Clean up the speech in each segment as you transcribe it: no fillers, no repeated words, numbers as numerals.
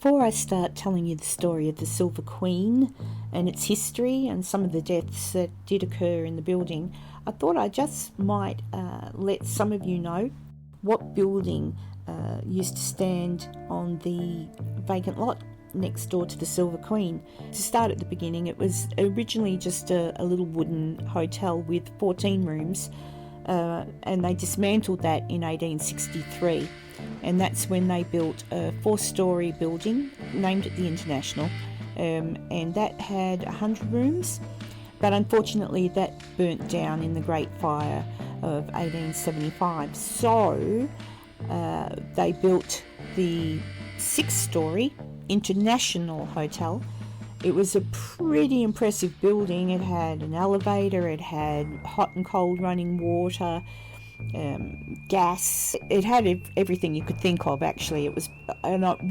Before I start telling you the story of the Silver Queen and its history and some of the deaths that did occur in the building, I thought I just might let some of you know what building used to stand on the vacant lot next door to the Silver Queen. To start at the beginning, it was originally just a little wooden hotel with 14 rooms, and they dismantled that in 1863. And that's when they built a 4-storey building, named it the International, and that had 100 rooms. But unfortunately that burnt down in the Great Fire of 1875. So they built the 6-storey International Hotel. It was a pretty impressive building. It had an elevator, it had hot and cold running water, gas. It had everything you could think of, actually. It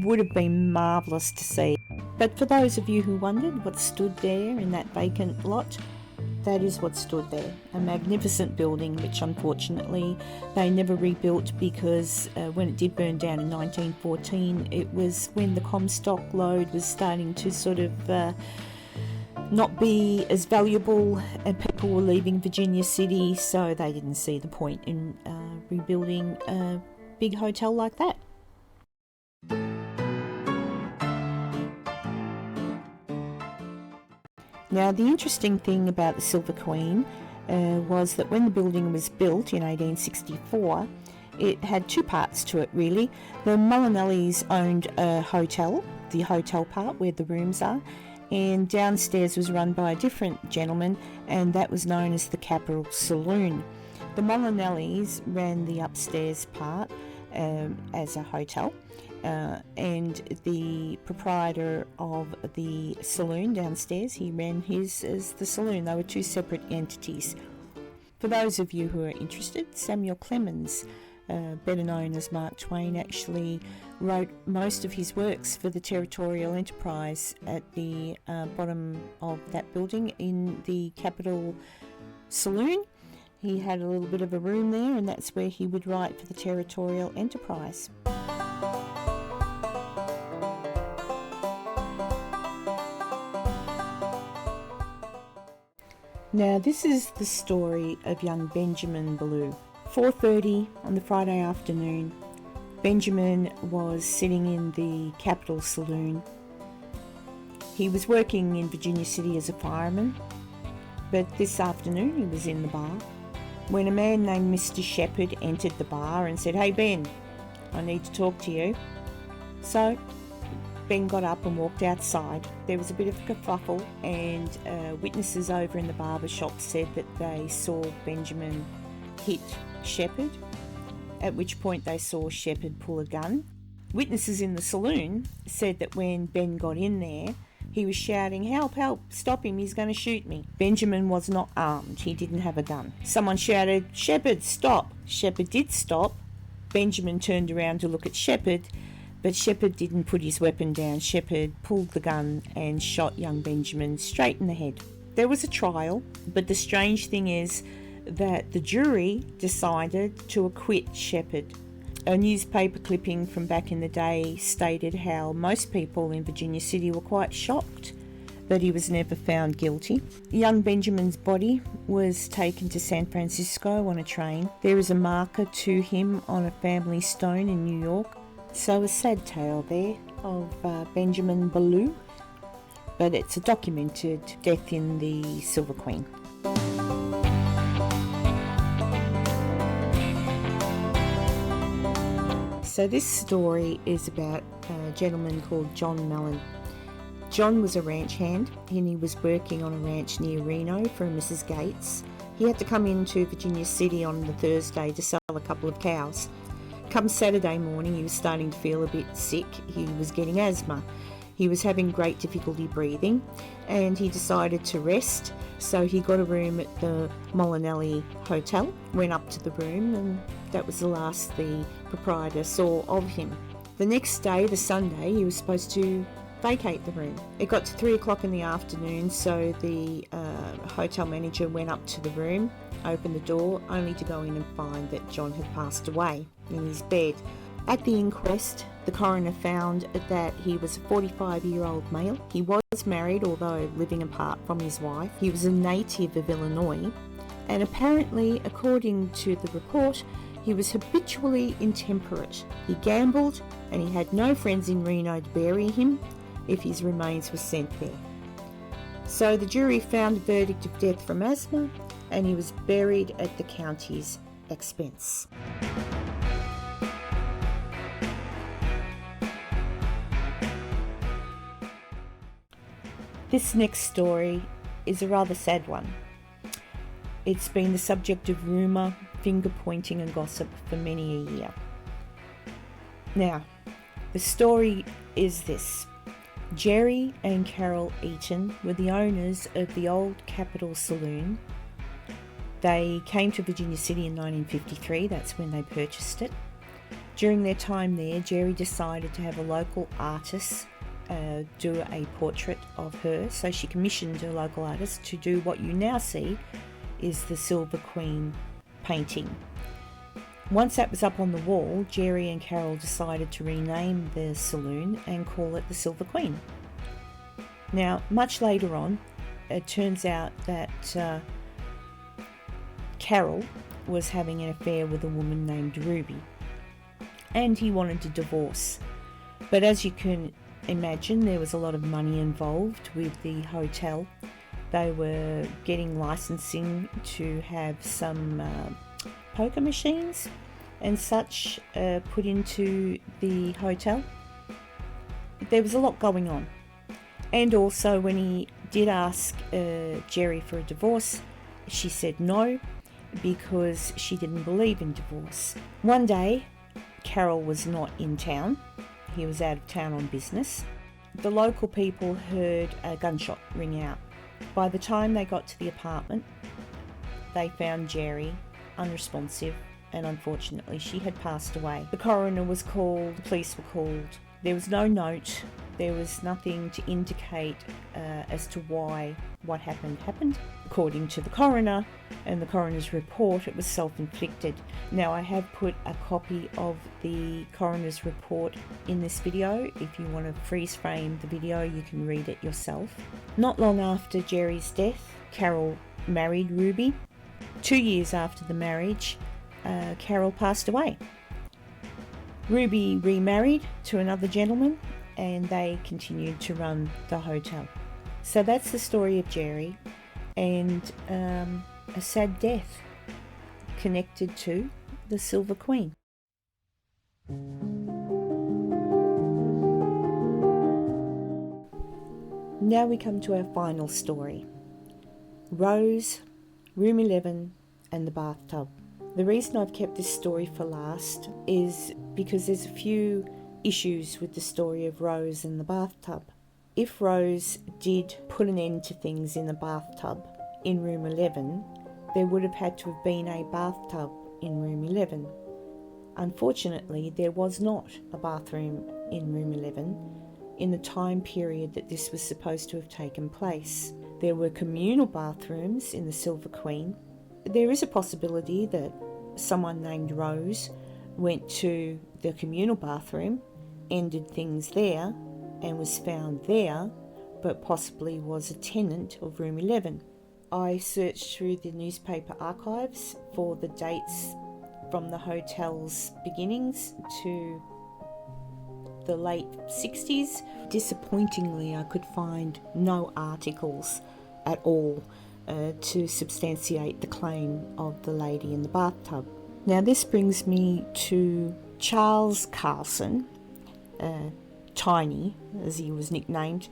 would have been marvellous to see. But for those of you who wondered what stood there in that vacant lot, that is what stood there. A magnificent building, which unfortunately they never rebuilt, because when it did burn down in 1914, it was when the Comstock lode was starting to sort of not be as valuable, and people were leaving Virginia City, so they didn't see the point in rebuilding a big hotel like that. Now, the interesting thing about the Silver Queen was that when the building was built in 1864, it had 2 parts to it, really. The Molinellis owned a hotel, the hotel part where the rooms are, and downstairs was run by a different gentleman, and that was known as the Capital Saloon. The Molinellis ran the upstairs part as a hotel, and the proprietor of the saloon downstairs, he ran his as the saloon. They were 2 separate entities. For those of you who are interested, Samuel Clemens, better known as Mark Twain, actually wrote most of his works for the Territorial Enterprise at the bottom of that building in the Capital Saloon. He had a little bit of a room there, and that's where he would write for the Territorial Enterprise. Now, this is the story of young Benjamin Ballou. 4:30 on the Friday afternoon, Benjamin was sitting in the Capital Saloon. He was working in Virginia City as a fireman, but this afternoon he was in the bar when a man named Mr. Shepherd entered the bar and said, "Hey Ben, I need to talk to you." So Ben got up and walked outside. There was a bit of a kerfuffle, and witnesses over in the barber shop said that they saw Benjamin hit Shepherd, at which point they saw Shepherd pull a gun. Witnesses in the saloon said that when Ben got in there, he was shouting, "Help, help, stop him, he's going to shoot me." Benjamin was not armed, he didn't have a gun. Someone shouted, "Shepherd, stop." Shepherd did stop. Benjamin turned around to look at Shepherd, but Shepherd didn't put his weapon down. Shepherd pulled the gun and shot young Benjamin straight in the head. There was a trial, but the strange thing is that the jury decided to acquit Shepherd. A newspaper clipping from back in the day stated how most people in Virginia City were quite shocked that he was never found guilty. Young Benjamin's body was taken to San Francisco on a train. There is a marker to him on a family stone in New York. So a sad tale there of Benjamin Ballou, but it's a documented death in the Silver Queen. So this story is about a gentleman called John Mellon. John was a ranch hand, and he was working on a ranch near Reno for Mrs. Gates. He had to come into Virginia City on the Thursday to sell a couple of cows. Come Saturday morning, he was starting to feel a bit sick. He was getting asthma. He was having great difficulty breathing, and he decided to rest. So he got a room at the Molinelli Hotel, went up to the room, and that was the last the proprietor saw of him. The next day, the Sunday, he was supposed to vacate the room. It got to 3 o'clock in the afternoon, so the hotel manager went up to the room, opened the door, only to go in and find that John had passed away in his bed. At the inquest, the coroner found that he was a 45-year-old male. He was married, although living apart from his wife. He was a native of Illinois, and apparently, according to the report, he was habitually intemperate. He gambled, and he had no friends in Reno to bury him if his remains were sent there. So the jury found a verdict of death from asthma, and he was buried at the county's expense. This next story is a rather sad one. It's been the subject of rumour, finger-pointing and gossip for many a year. Now, the story is this. Jerry and Carol Eaton were the owners of the old Capital Saloon. They came to Virginia City in 1953, that's when they purchased it. During their time there, Jerry decided to have a local artist do a portrait of her, so she commissioned a local artist to do what you now see is the Silver Queen painting. Once that was up on the wall, Jerry and Carol decided to rename the saloon and call it the Silver Queen. Now, much later on, it turns out that Carol was having an affair with a woman named Ruby, and he wanted to divorce. But as you can imagine, there was a lot of money involved with the hotel. They were getting licensing to have some poker machines and such put into the hotel. There was a lot going on. And also, when he did ask Jerry for a divorce, she said no, because she didn't believe in divorce. One day, Carol was not in town. He was out of town on business. The local people heard a gunshot ring out. By the time they got to the apartment, they found Jerry unresponsive, and unfortunately she had passed away. The coroner was called, the police were called. There was no note, there was nothing to indicate as to why what happened. According to the coroner and the coroner's report, it was self-inflicted. Now, I have put a copy of the coroner's report in this video. If you want to freeze frame the video, you can read it yourself. Not long after Jerry's death, Carol married Ruby. 2 years after the marriage, Carol passed away. Ruby remarried to another gentleman, and they continued to run the hotel. So that's the story of Jerry, and a sad death connected to the Silver Queen. Now we come to our final story. Rose, Room 11 and the bathtub. The reason I've kept this story for last is because there's a few issues with the story of Rose and the bathtub. If Rose did put an end to things in the bathtub in Room 11, there would have had to have been a bathtub in Room 11. Unfortunately, there was not a bathroom in Room 11 in the time period that this was supposed to have taken place. There were communal bathrooms in the Silver Queen. There is a possibility that someone named Rose went to the communal bathroom, ended things there, and was found there, but possibly was a tenant of Room 11. I searched through the newspaper archives for the dates from the hotel's beginnings to the late 60s. Disappointingly, I could find no articles at all to substantiate the claim of the lady in the bathtub. Now this brings me to Charles Carlson, Tiny as he was nicknamed,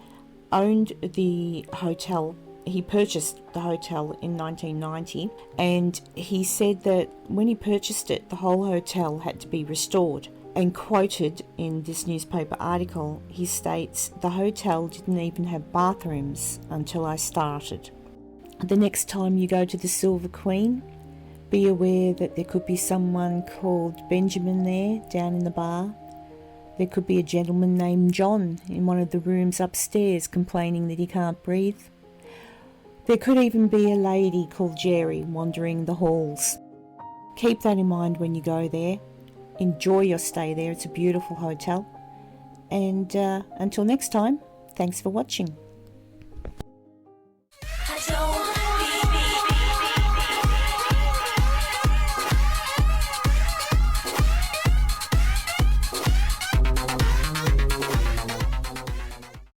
owned the hotel. He purchased the hotel in 1990, and he said that when he purchased it, the whole hotel had to be restored. And quoted in this newspaper article, he states, "The hotel didn't even have bathrooms until I started." The next time you go to the Silver Queen, be aware that there could be someone called Benjamin there down in the bar. There could be a gentleman named John in one of the rooms upstairs complaining that he can't breathe. There could even be a lady called Jerry wandering the halls. Keep that in mind when you go there. enjoy your stay there. It's a beautiful hotel. And until next time, thanks for watching.